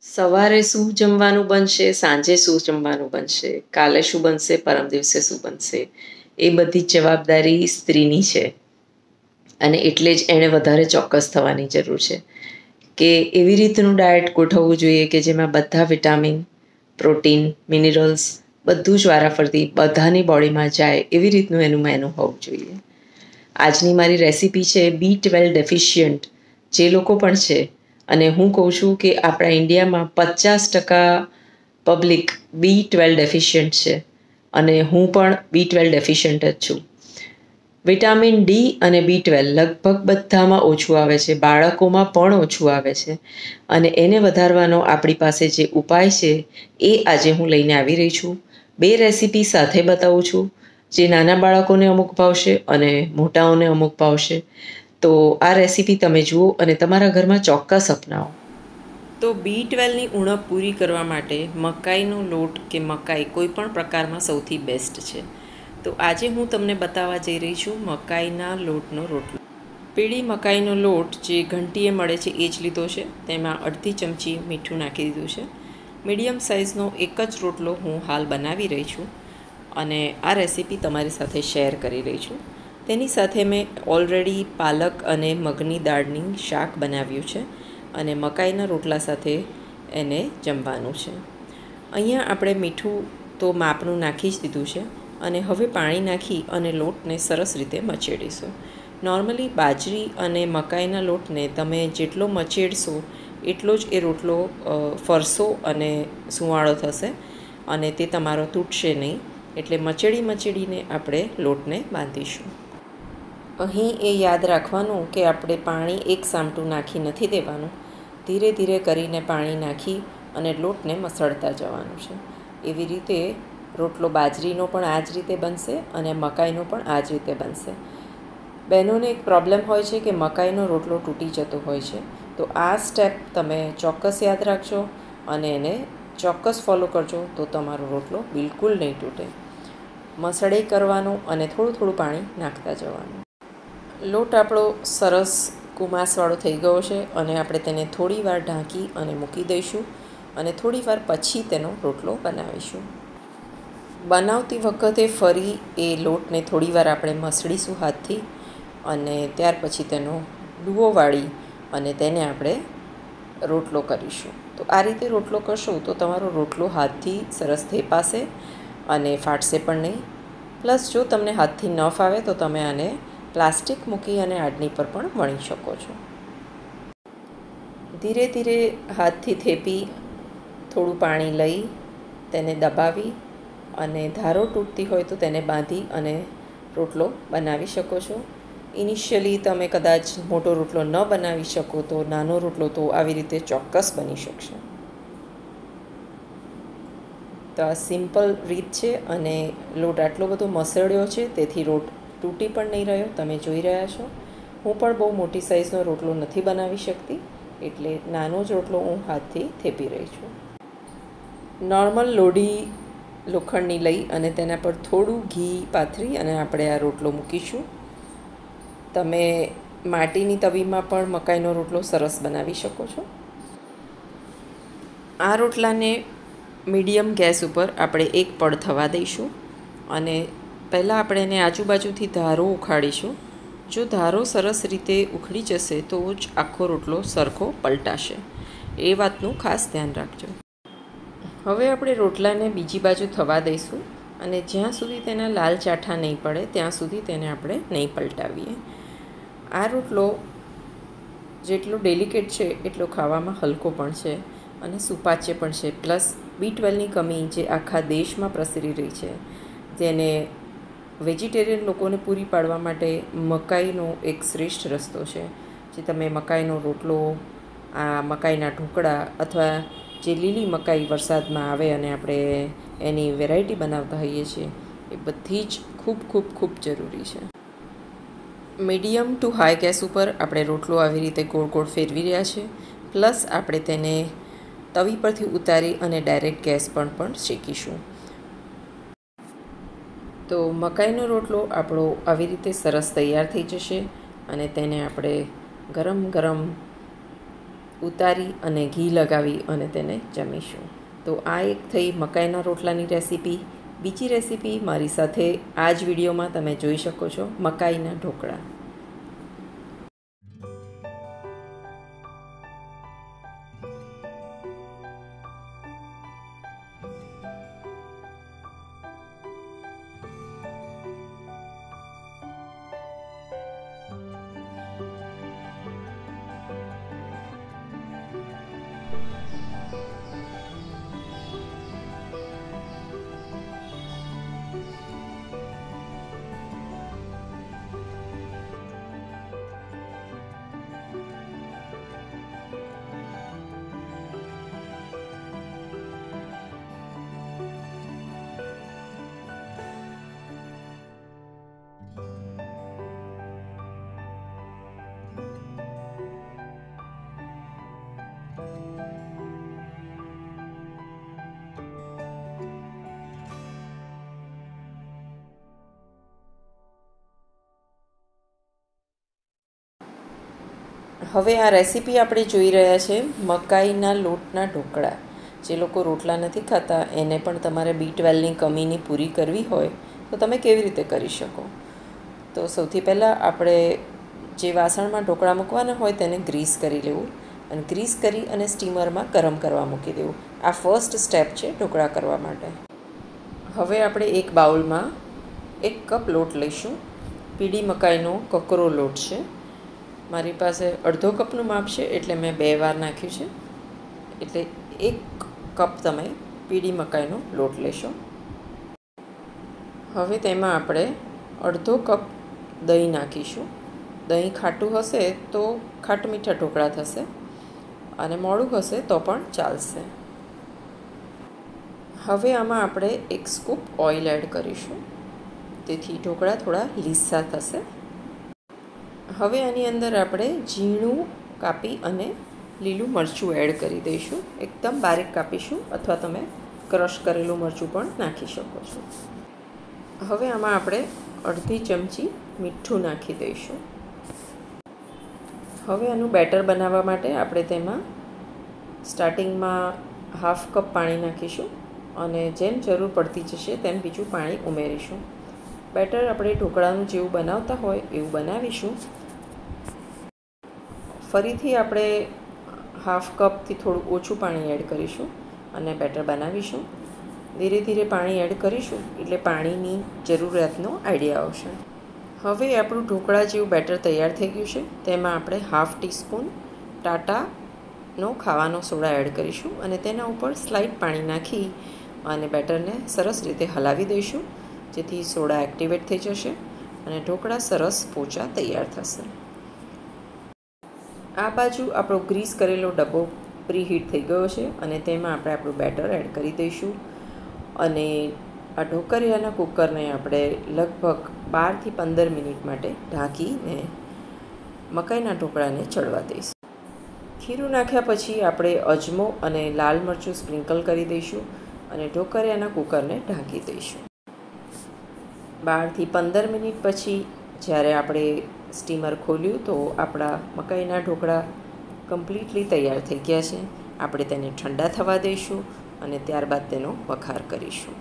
સવારે શું જમવાનું બનશે, સાંજે શું જમવાનું બનશે, કાલે શું બનશે, પરમ દિવસે શું બનશે, એ બધી જ જવાબદારી સ્ત્રીની છે. અને એટલે જ એણે વધારે ચોક્કસ થવાની જરૂર છે કે એવી રીતનું ડાયટ ગોઠવવું જોઈએ કે જેમાં બધા વિટામિન, પ્રોટીન, મિનરલ્સ બધું જ વારાફરતી બધાની બોડીમાં જાય એવી રીતનું એનું મેનુ હોવું જોઈએ. આજની મારી રેસીપી છે B12 ડેફિશિયન્ટ જે લોકો પણ છે, અને હું કહું છું કે આપણા ઇન્ડિયામાં 50% પબ્લિક B12 ડેફિશિયન્ટ છે, અને હું પણ B12 ડેફિશિયન્ટ જ છું. વિટામિન ડી અને B12 લગભગ બધામાં ઓછું આવે છે, બાળકોમાં પણ ઓછું આવે છે, અને એને વધારવાનો આપણી પાસે જે ઉપાય છે એ આજે હું લઈને આવી રહી છું. 2 રેસીપી સાથે બતાવું છું જે નાના બાળકોને અમુક ભાવશે અને મોટાઓને અમુક ભાવશે. તો આ રેસીપી તમે જુઓ અને તમારા ઘરમાં ચોક્કસ અપનાવો. તો B12ની ઉણપ પૂરી કરવા માટે મકાઈનો લોટ કે મકાઈ કોઈ પણ પ્રકારમાં સૌથી બેસ્ટ છે. તો આજે હું તમને બતાવવા જઈ રહી છું મકાઈના લોટનો રોટલો. પીળી મકાઈનો લોટ જે ઘંટીએ મળે છે એ જ લીધો છે. તેમાં અડધી ચમચી મીઠું નાખી દીધું છે. મીડિયમ સાઇઝનો એક જ રોટલો હું હાલ બનાવી રહી છું અને આ રેસીપી તમારી સાથે શેર કરી રહી છું. તેની સાથે મેં ઓલરેડી પાલક અને મગની દાળની શાક બનાવ્યું છે અને મકાઈના રોટલા સાથે એને જમવાનું છે. અહીંયા આપણે મીઠું તો માપનું નાખી જ દીધું છે અને હવે પાણી નાખી અને લોટને સરસ રીતે મચેડીશું. નોર્મલી બાજરી અને મકાઈના લોટને તમે જેટલો મચેડશો એટલો જ એ રોટલો ફરસો અને સુંવાળો થશે અને તે તમારો તૂટશે નહીં. એટલે મચેડીને આપણે લોટને બાંધીશું. અહીં એ યાદ રાખવાનું કે આપણે પાણી એક સામટું નાખી નથી દેવાનું. ધીરે ધીરે કરીને પાણી નાખી અને લોટને મસળતા જવાનું છે. એવી રીતે રોટલો બાજરીનો પણ આ જ રીતે બનશે અને મકાઈનો પણ આ જ રીતે બનશે. બહેનોને એક પ્રોબ્લેમ હોય છે કે મકાઈનો રોટલો તૂટી જતો હોય છે. તો આ સ્ટેપ તમે ચોક્કસ યાદ રાખજો અને એને ચોક્કસ ફોલો કરજો તો તમારો રોટલો બિલકુલ નહીં તૂટે. મસળે કરવાનું અને થોડું થોડું પાણી નાખતા જવાનું. લોટ આપણો સરસ કુમાસવાળો થઈ ગયો છે અને આપણે તેને થોડી વાર ઢાંકી અને મૂકી દઈશું અને થોડી વાર પછી તેનો રોટલો બનાવીશું. બનાવતી વખતે ફરી એ લોટને થોડી વાર આપણે મસળીશું હાથથી અને ત્યાર પછી તેનો ડૂવો વાળી અને તેને આપણે રોટલો કરીશું. તો આ રીતે રોટલો કરશો તો તમારો રોટલો હાથથી સરસ થેપાશે અને ફાટશે પણ નહીં. પ્લસ જો તમને હાથથી ન ફાવે તો તમે આને પ્લાસ્ટિક મૂકી અને આડની પર પણ વણી શકો છો. ધીરે ધીરે હાથથી થેપી થોડું પાણી લઈ તેને દબાવી અને ધારો તૂટતી હોય તો તેને બાંધી અને રોટલો બનાવી શકો છો. ઇનિશિયલી તમે કદાચ મોટો રોટલો ન બનાવી શકો તો નાનો રોટલો તો આવી રીતે ચોક્કસ બની શકશે. તો આ સિમ્પલ રીત છે અને લોટ આટલો બધો મસળ્યો છે તેથી રોટ તૂટી પણ નહીં રહ્યો. તમે જોઈ રહ્યા છો. હું પણ બહુ મોટી સાઇઝનો રોટલો નથી બનાવી શકતી એટલે નાનો જ રોટલો હું હાથથી થેપી રહી છું. નોર્મલ લોઢી લોખંડની લઈ અને તેના પર થોડું ઘી પાથરી અને આપણે આ રોટલો મૂકીશું. તમે માટીની તવીમાં પણ મકાઈનો રોટલો સરસ બનાવી શકો છો. આ રોટલાને મીડિયમ ગેસ ઉપર આપણે એક પડ થવા દઈશું અને પહેલાં આપણે એને આજુબાજુથી ધારો ઉખાડીશું. જો ધારો સરસ રીતે ઉખડી જશે તો જ આખો રોટલો સરખો પલટાશે. એ વાતનું ખાસ ધ્યાન રાખજો. હવે આપણે રોટલાને બીજી બાજુ થવા દઈશું અને જ્યાં સુધી તેના લાલ ચાઠા નહીં પડે ત્યાં સુધી તેને આપણે નહીં પલટાવીએ. આ રોટલો જેટલો ડેલિકેટ છે એટલો ખાવામાં હલકો પણ છે અને સુપાચ્ય પણ છે. પ્લસ B12ની કમી જે આખા દેશમાં પ્રસરી રહી છે જેને વેજીટેરિયન લોકોને પૂરી પાડવા માટે મકાઈનો એક શ્રેષ્ઠ રસ્તો છે. જે તમે મકાઈનો રોટલો, આ મકાઈના ઢોકળા અથવા જે લીલી મકાઈ વરસાદમાં આવે અને આપણે એની વેરાયટી બનાવતા હોઈએ છીએ એ બધી જ ખૂબ ખૂબ ખૂબ જરૂરી છે. મીડિયમ ટુ હાઈ ગેસ ઉપર આપણે રોટલો આવી રીતે ગોળ ગોળ ફેરવી રહ્યા છે. પ્લસ આપણે તેને તવી પરથી ઉતારી અને ડાયરેક્ટ ગેસ પર પણ શેકીશું. તો મકાઈનો રોટલો આપણો આવી રીતે સરસ તૈયાર થઈ જશે અને તેને આપણે ગરમ ગરમ ઉતારી અને ઘી લગાવી અને તેને જમીશું. તો આ એક થઈ મકાઈના રોટલાની રેસીપી. બીજી રેસીપી મારી સાથે આ જ વિડીયોમાં તમે જોઈ શકો છો, મકાઈના ઢોકળા. હવે આ રેસીપી આપણે જોઈ રહ્યા છે મકાઈના લોટના ઢોકળા. જે લોકો રોટલા નથી ખાતા એને પણ તમારે B12ની કમીની પૂરી કરવી હોય તો તમે કેવી રીતે કરી શકો. તો સૌથી પહેલાં આપણે જે વાસણમાં ઢોકળા મૂકવાના હોય તેને ગ્રીસ કરી લેવું અને ગ્રીસ કરી અને સ્ટીમરમાં ગરમ કરવા મૂકી દેવું. આ ફર્સ્ટ સ્ટેપ છે ઢોકળા કરવા માટે. હવે આપણે એક બાઉલમાં 1 કપ લોટ લઈશું. પીળી મકાઈનો કકરો લોટ છે. મારી પાસે અડધો કપનું માપ છે એટલે મેં 2 વાર નાખ્યું છે. એટલે 1 કપ તમે પીળી મકાઈનો લોટ લેશો. હવે તેમાં આપણે અડધો કપ દહીં નાખીશું. દહીં ખાટું હશે તો ખાટ મીઠા ઢોકળા થશે અને મોડું હશે તો પણ ચાલશે. હવે આમાં આપણે 1 સ્કૂપ ઓઇલ એડ કરીશું, તેથી ઢોકળા થોડા લીસા થશે. હવે આની અંદર આપણે ઝીણું કાપી અને લીલું મરચું એડ કરી દઈશું. એકદમ બારીક કાપીશું અથવા તમે ક્રશ કરેલું મરચું પણ નાખી શકો છો. હવે આમાં આપણે અડધી ચમચી મીઠું નાખી દઈશું. હવે આનું બેટર બનાવવા માટે આપણે તેમાં સ્ટાર્ટિંગમાં 1/2 કપ પાણી નાખીશું અને જેમ જરૂર પડતી જશે તેમ બીજું પાણી ઉમેરીશું. બેટર આપણે ઢોકળાનું જેવું બનાવતા હોય એવું બનાવીશું. ફરીથી આપણે 1/2 કપથી થોડું ઓછું પાણી એડ કરીશું અને બેટર બનાવીશું. ધીરે ધીરે પાણી એડ કરીશું એટલે પાણીની જરૂરિયાતનો આઈડિયા આવશે. હવે આપણું ઢોકળા જેવું બેટર તૈયાર થઈ ગયું છે. તેમાં આપણે 1/2 ટીસ્પૂન ટાટાનો ખાવાનો સોડા એડ કરીશું અને તેના ઉપર સ્લાઇટ પાણી નાખી અને બેટરને સરસ રીતે હલાવી દઈશું, જેથી સોડા એક્ટિવેટ થઈ જશે અને ઢોકળા સરસ પોચા તૈયાર થશે. આ બાજુ આપણો ગ્રીસ કરેલો ડબ્બો પ્રીહીટ થઈ ગયો છે અને તેમાં આપણે આપણું બેટર એડ કરી દઈશું અને આ ઢોકળિયાના કુકરને આપણે લગભગ 12 થી 15 મિનિટ માટે ઢાંકીને મકાઈના ઢોકળાને ચડવા દઈશું. ખીરું નાખ્યા પછી આપણે અજમો અને લાલ મરચું સ્પ્રિંકલ કરી દઈશું અને ઢોકળિયાના કુકરને ઢાંકી દઈશું. 12 થી 15 મિનિટ પછી જ્યારે આપણે સ્ટીમર ખોલ્યું તો આપણા મકાઈના ઢોકળા કમ્પ્લીટલી તૈયાર થઈ ગયા છે. આપણે તેને ઠંડા થવા દઈશું અને ત્યારબાદ તેનો વઘાર કરીશું.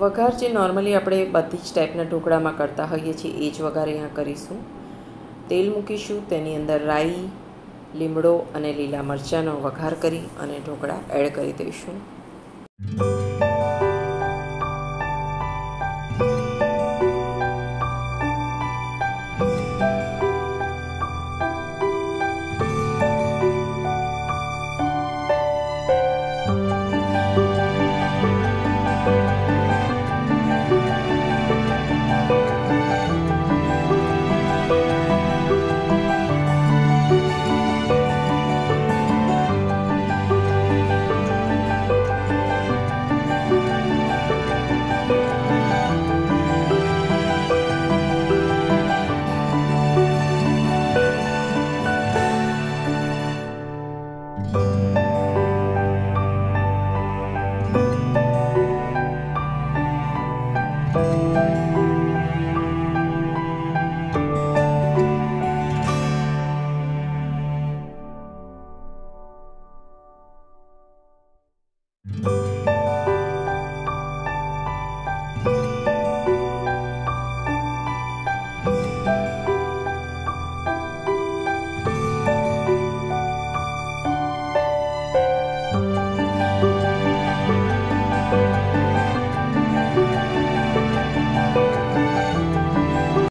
વઘાર જે નોર્મલી આપણે બધી જ ટાઈપના ઢોકળામાં કરતા હોઈએ છીએ એ જ વઘાર અહીંયા કરીશું. તેલ મૂકીશું, તેની અંદર રાઈ, લીમડો અને લીલા મરચાંનો વઘાર કરી અને ઢોકળા એડ કરી દઈશું.